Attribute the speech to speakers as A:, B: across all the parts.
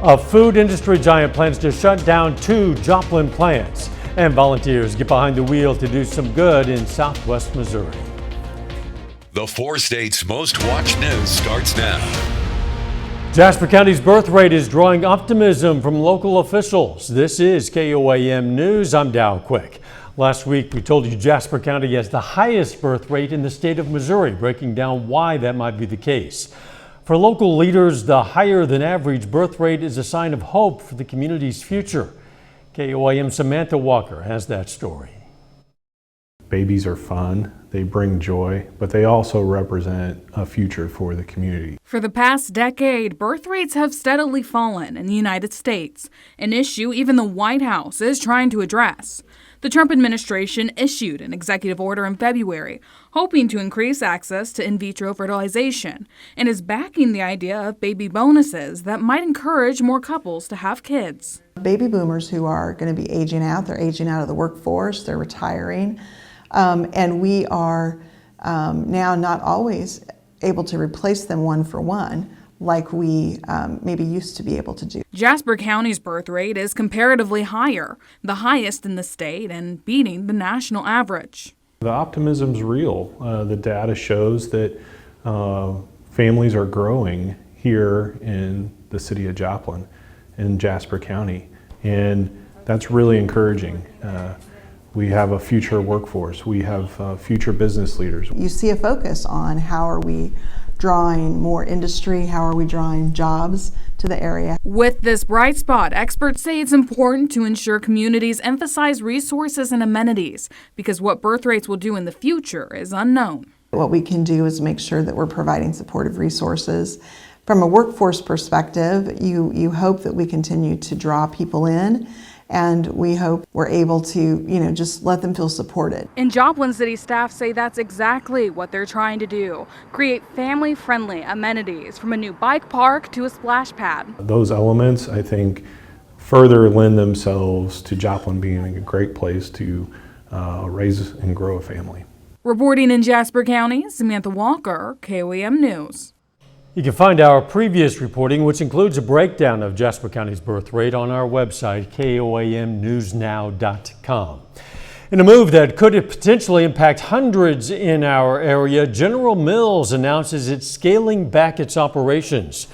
A: A food industry giant plans to shut down 2 Joplin plants, and volunteers get behind the wheel to do some good in southwest Missouri.
B: The 4 states' most watched news starts now.
A: Jasper County's birth rate is drawing optimism from local officials. This is KOAM News. I'm Dow Quick. Last week we told you Jasper County has the highest birth rate in the state of Missouri, breaking down why that might be the case. For local leaders, the higher than average birth rate is a sign of hope for the community's future. KOAM Samantha Walker has that story.
C: Babies are fun, they bring joy, but they also represent a future for the community.
D: For the past decade, birth rates have steadily fallen in the United States, an issue even the White House is trying to address. The Trump administration issued an executive order in February, hoping to increase access to in vitro fertilization, and is backing the idea of baby bonuses that might encourage more couples to have kids.
E: Baby boomers who are going to be aging out, they're aging out of the workforce, they're retiring, and we are now not always able to replace them one for one, like we maybe used to be able to do.
D: Jasper County's birth rate is comparatively higher, the highest in the state and beating the national average.
C: The optimism's real. The data shows that families are growing here in the city of Joplin, in Jasper County, and that's really encouraging. We have a future workforce. We have future business leaders.
E: You see a focus on how are we drawing more industry, how are we drawing jobs to the area.
D: With this bright spot, experts say it's important to ensure communities emphasize resources and amenities because what birth rates will do in the future is unknown.
E: What we can do is make sure that we're providing supportive resources. From a workforce perspective, you hope that we continue to draw people in, and we hope we're able to, just let them feel supported.
D: And Joplin City staff say that's exactly what they're trying to do, create family-friendly amenities from a new bike park to a splash pad.
C: Those elements, I think, further lend themselves to Joplin being a great place to raise and grow a family.
D: Reporting in Jasper County, Samantha Walker, KOAM News.
A: You can find our previous reporting, which includes a breakdown of Jasper County's birth rate, on our website, koamnewsnow.com. In a move that could potentially impact hundreds in our area, General Mills announces it's scaling back its operations.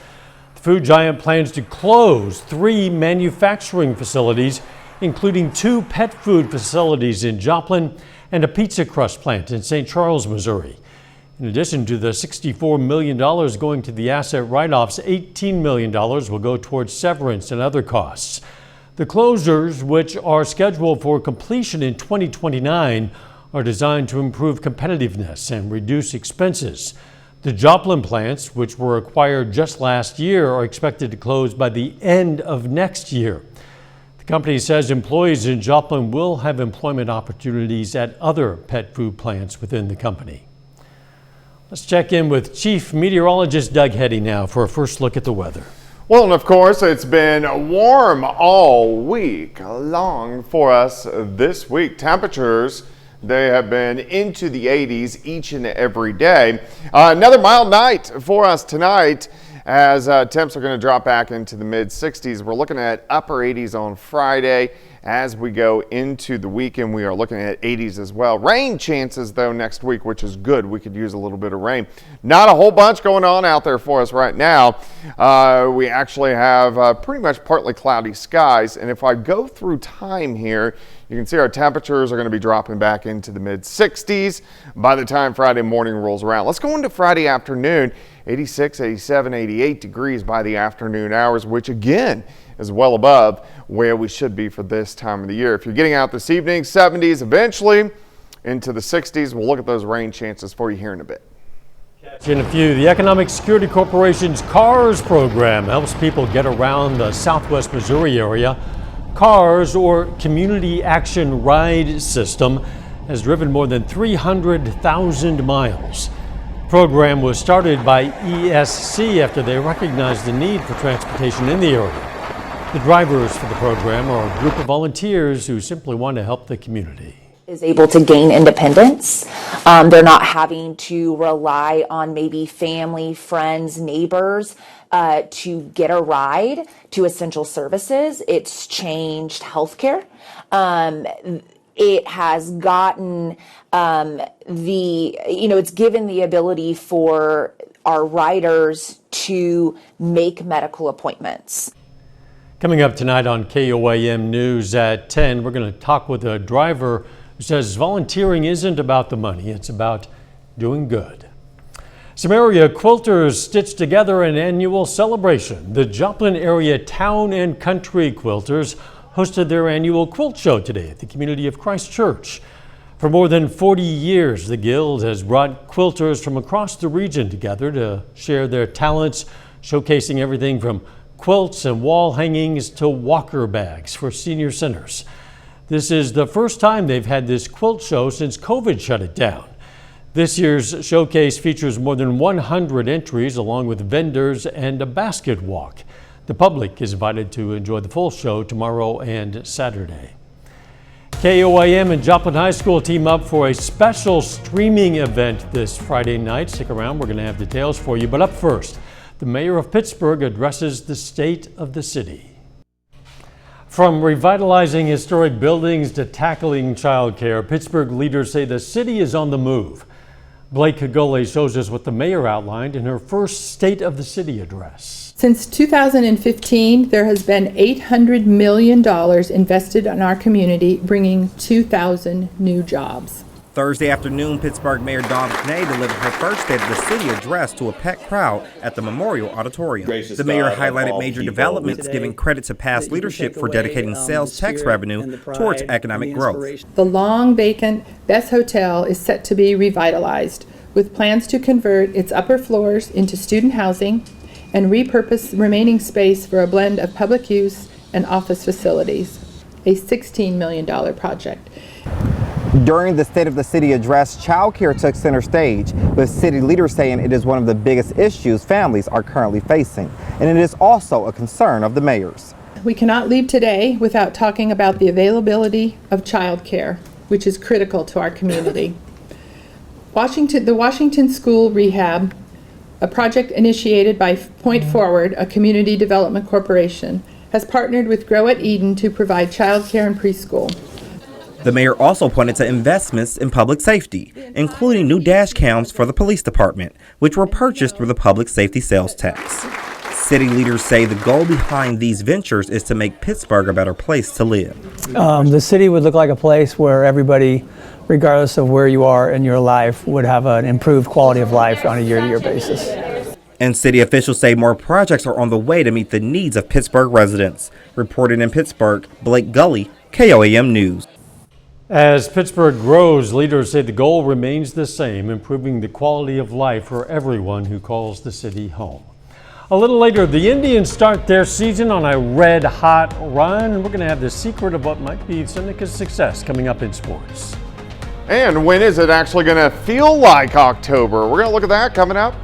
A: The food giant plans to close 3 manufacturing facilities, including 2 pet food facilities in Joplin and a pizza crust plant in St. Charles, Missouri. In addition to the $64 million going to the asset write-offs, $18 million will go towards severance and other costs. The closures, which are scheduled for completion in 2029, are designed to improve competitiveness and reduce expenses. The Joplin plants, which were acquired just last year, are expected to close by the end of next year. The company says employees in Joplin will have employment opportunities at other pet food plants within the company. Let's check in with Chief Meteorologist Doug Heddy now for a first look at the weather.
F: Well, and of course, it's been warm all week long for us this week. Temperatures, they have been into the 80s each and every day. Another mild night for us tonight as temps are going to drop back into the mid 60s. We're looking at upper 80s on Friday. As we go into the weekend, we are looking at 80s as well. Rain chances, though, next week, which is good. We could use a little bit of rain. Not a whole bunch going on out there for us right now. We actually have pretty much partly cloudy skies. And if I go through time here, you can see our temperatures are going to be dropping back into the mid 60s by the time Friday morning rolls around. Let's go into Friday afternoon. 86, 87, 88 degrees by the afternoon hours, which again is well above where we should be for this time of the year. If you're getting out this evening, 70s eventually into the 60s. We'll look at those rain chances for you here in a bit.
A: In a few, the Economic Security Corporation's CARS program helps people get around the southwest Missouri area. CARS, or Community Action Ride System, has driven more than 300,000 miles. The program was started by ESC after they recognized the need for transportation in the area. The drivers for the program are a group of volunteers who simply want to help the community.
G: is able to gain independence. They're not having to rely on maybe family, friends, neighbors to get a ride to essential services. It's changed healthcare. It has gotten it's given the ability for our riders to make medical appointments.
A: Coming up tonight on KOAM News at 10, we're going to talk with a driver who says volunteering isn't about the money, it's about doing good. Some area quilters stitched together an annual celebration. The Joplin area town and country quilters hosted their annual quilt show today at the Community of Christ Church. For more than 40 years, the Guild has brought quilters from across the region together to share their talents, showcasing everything from quilts and wall hangings to walker bags for senior centers. This is the first time they've had this quilt show since COVID shut it down. This year's showcase features more than 100 entries along with vendors and a basket walk. The public is invited to enjoy the full show tomorrow and Saturday. KOAM and Joplin High School team up for a special streaming event this Friday night. Stick around, we're going to have details for you. But up first, the mayor of Pittsburgh addresses the state of the city. From revitalizing historic buildings to tackling childcare, Pittsburgh leaders say the city is on the move. Blake Kagole shows us what the mayor outlined in her first State of the City address.
H: Since 2015, there has been $800 million invested in our community, bringing 2,000 new jobs.
I: Thursday afternoon, Pittsburgh Mayor Dawn Knay delivered her first State of the City address to a packed crowd at the Memorial Auditorium. The mayor highlighted major developments, giving credit to past leadership for dedicating sales tax revenue towards economic growth.
H: The long vacant Best Hotel is set to be revitalized, with plans to convert its upper floors into student housing and repurpose remaining space for a blend of public use and office facilities, a $16 million project.
I: During the State of the City address, child care took center stage, with city leaders saying it is one of the biggest issues families are currently facing, and it is also a concern of the mayor's.
H: We cannot leave today without talking about the availability of child care, which is critical to our community. The Washington School Rehab, a project initiated by Point Forward, a community development corporation, has partnered with Grow at Eden to provide child care and preschool.
I: The mayor also pointed to investments in public safety, including new dash cams for the police department, which were purchased through the public safety sales tax. City leaders say the goal behind these ventures is to make Pittsburgh a better place to live.
J: The city would look like a place where everybody, regardless of where you are in your life, would have an improved quality of life on a year-to-year basis.
I: And city officials say more projects are on the way to meet the needs of Pittsburgh residents. Reporting in Pittsburgh, Blake Gully, KOAM News.
A: As Pittsburgh grows, leaders say the goal remains the same, improving the quality of life for everyone who calls the city home. A little later, the Indians start their season on a red-hot run. We're going to have the secret of what might be Seneca's success coming up in sports.
F: And when is it actually going to feel like October? We're going to look at that coming up.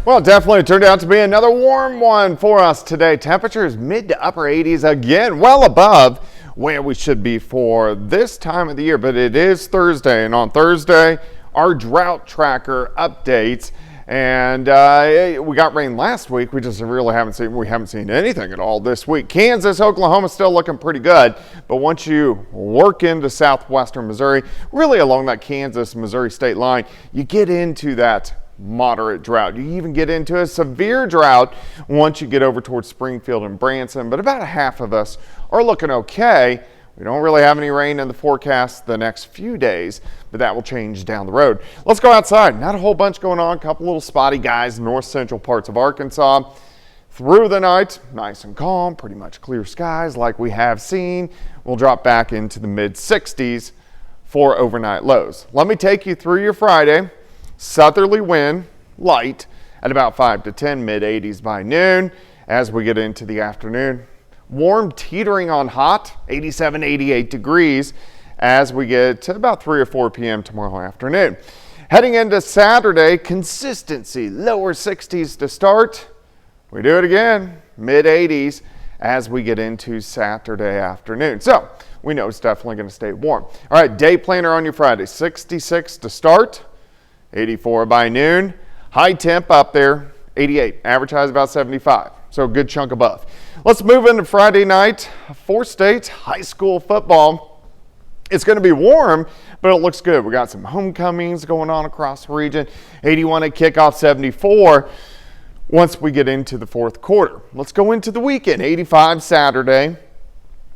F: Well, it definitely turned out to be another warm one for us today. Temperatures mid to upper 80s again, well above where we should be for this time of the year. But it is Thursday, and on Thursday, our drought tracker updates. And we got rain last week. We just really haven't seen anything at all this week. Kansas, Oklahoma still looking pretty good. But once you work into southwestern Missouri, really along that Kansas-Missouri state line, you get into that moderate drought. You even get into a severe drought once you get over towards Springfield and Branson, but about a half of us are looking okay. We don't really have any rain in the forecast the next few days, but that will change down the road. Let's go outside. Not a whole bunch going on. A couple little spotty guys in north central parts of Arkansas. Through the night, nice and calm, pretty much clear skies like we have seen. We'll drop back into the mid 60s for overnight lows. Let me take you through your Friday. Southerly wind, light, at about 5 to 10, mid 80s by noon. As we get into the afternoon, warm teetering on hot, 87, 88 degrees as we get to about 3 or 4 p.m. tomorrow afternoon. Heading into Saturday, consistency, lower 60s to start. We do it again, mid 80s as we get into Saturday afternoon. So we know it's definitely going to stay warm. All right, day planner on your Friday, 66 to start, 84 by noon. High temp up there, 88. Average high is about 75, so a good chunk above. Let's move into Friday night. 4 states, high school football. It's going to be warm, but it looks good. We got some homecomings going on across the region. 81 at kickoff, 74 once we get into the fourth quarter. Let's go into the weekend. 85 Saturday,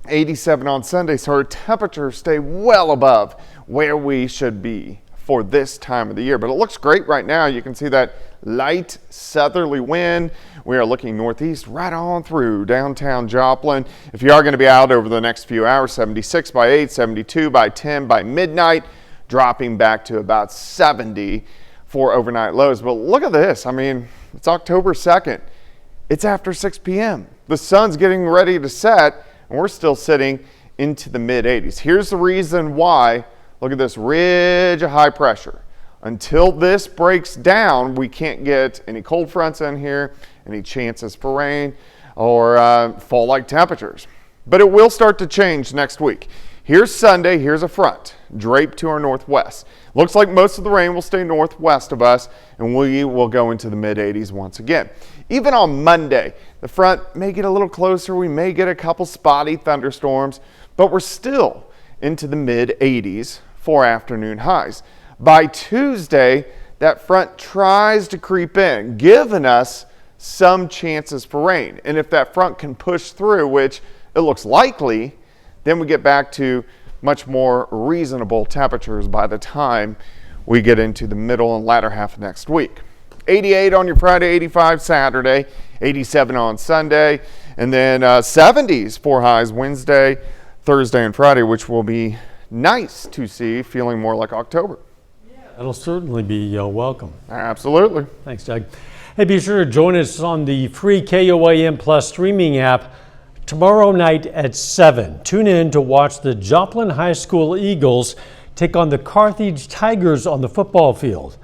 F: 87 on Sunday, so our temperatures stay well above where we should be for this time of the year. But it looks great right now. You can see that light southerly wind. We are looking northeast right on through downtown Joplin. If you are going to be out over the next few hours, 76 by 8, 72 by 10 by midnight, dropping back to about 70 for overnight lows. But look at this. I mean, it's October 2nd. It's after 6 p.m. The sun's getting ready to set, and we're still sitting into the mid-80s. Here's the reason why. Look at this ridge of high pressure. Until this breaks down, we can't get any cold fronts in here, any chances for rain or fall-like temperatures. But it will start to change next week. Here's Sunday, here's a front draped to our northwest. Looks like most of the rain will stay northwest of us, and we will go into the mid-80s once again. Even on Monday, the front may get a little closer. We may get a couple spotty thunderstorms, but we're still into the mid-80s for afternoon highs. By Tuesday, that front tries to creep in, giving us some chances for rain. And if that front can push through, which it looks likely, then we get back to much more reasonable temperatures by the time we get into the middle and latter half of next week. 88 on your Friday, 85 Saturday, 87 on Sunday, and then 70s for highs Wednesday, Thursday, and Friday, which will be nice to see, feeling more like October.
A: That'll certainly be welcome.
F: Absolutely.
A: Thanks, Doug. Hey, be sure to join us on the free KOAM Plus streaming app tomorrow night at 7. Tune in to watch the Joplin High School Eagles take on the Carthage Tigers on the football field.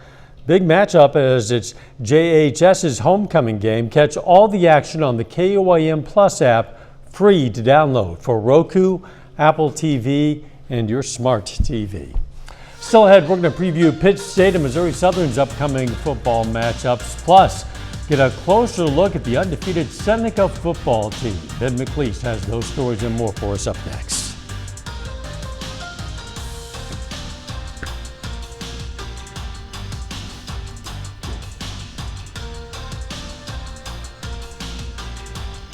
A: Big matchup as it's JHS's homecoming game. Catch all the action on the KOAM Plus app, free to download for Roku, Apple TV, and your smart TV. Still ahead, we're going to preview Pitt State and Missouri Southern's upcoming football matchups, plus get a closer look at the undefeated Seneca football team. Ben McLeese has those stories and more for us up next.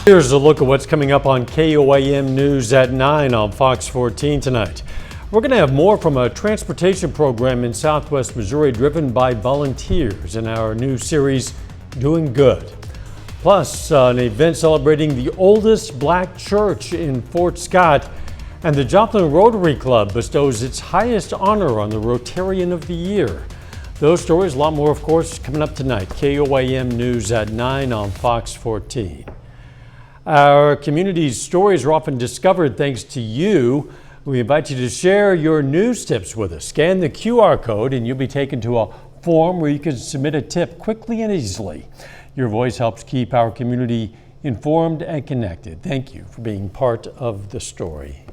A: Here's a look at what's coming up on KOAM News at 9 on Fox 14 tonight. We're going to have more from a transportation program in Southwest Missouri driven by volunteers in our new series, Doing Good. Plus, an event celebrating the oldest black church in Fort Scott, and the Joplin Rotary Club bestows its highest honor on the Rotarian of the Year. Those stories, a lot more, of course, coming up tonight. KOAM News at 9 on Fox 14. Our community's stories are often discovered thanks to you. We invite you to share your news tips with us. Scan the QR code and you'll be taken to a form where you can submit a tip quickly and easily. Your voice helps keep our community informed and connected. Thank you for being part of the story.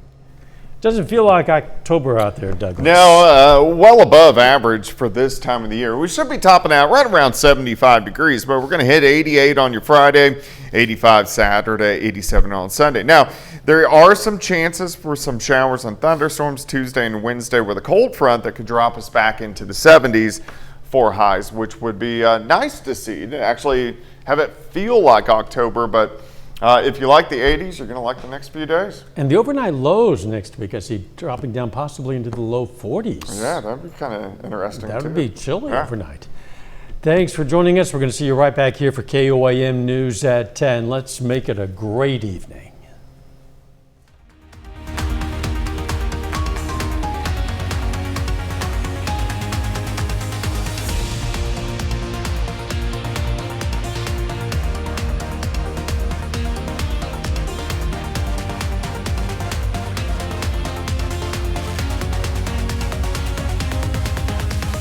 A: Doesn't feel like October out there, Douglas.
F: No, well above average for this time of the year. We should be topping out right around 75 degrees, but we're going to hit 88 on your Friday, 85 Saturday, 87 on Sunday. Now, there are some chances for some showers and thunderstorms Tuesday and Wednesday with a cold front that could drop us back into the 70s for highs, which would be nice to see, to actually have it feel like October, but if you like the 80s, you're going to like the next few days.
A: And the overnight lows next week, I see dropping down possibly into the low 40s.
F: Yeah, that'd be kind of interesting.
A: That would be chilly overnight. Thanks for joining us. We're going to see you right back here for KOAM News at 10. Let's make it a great evening.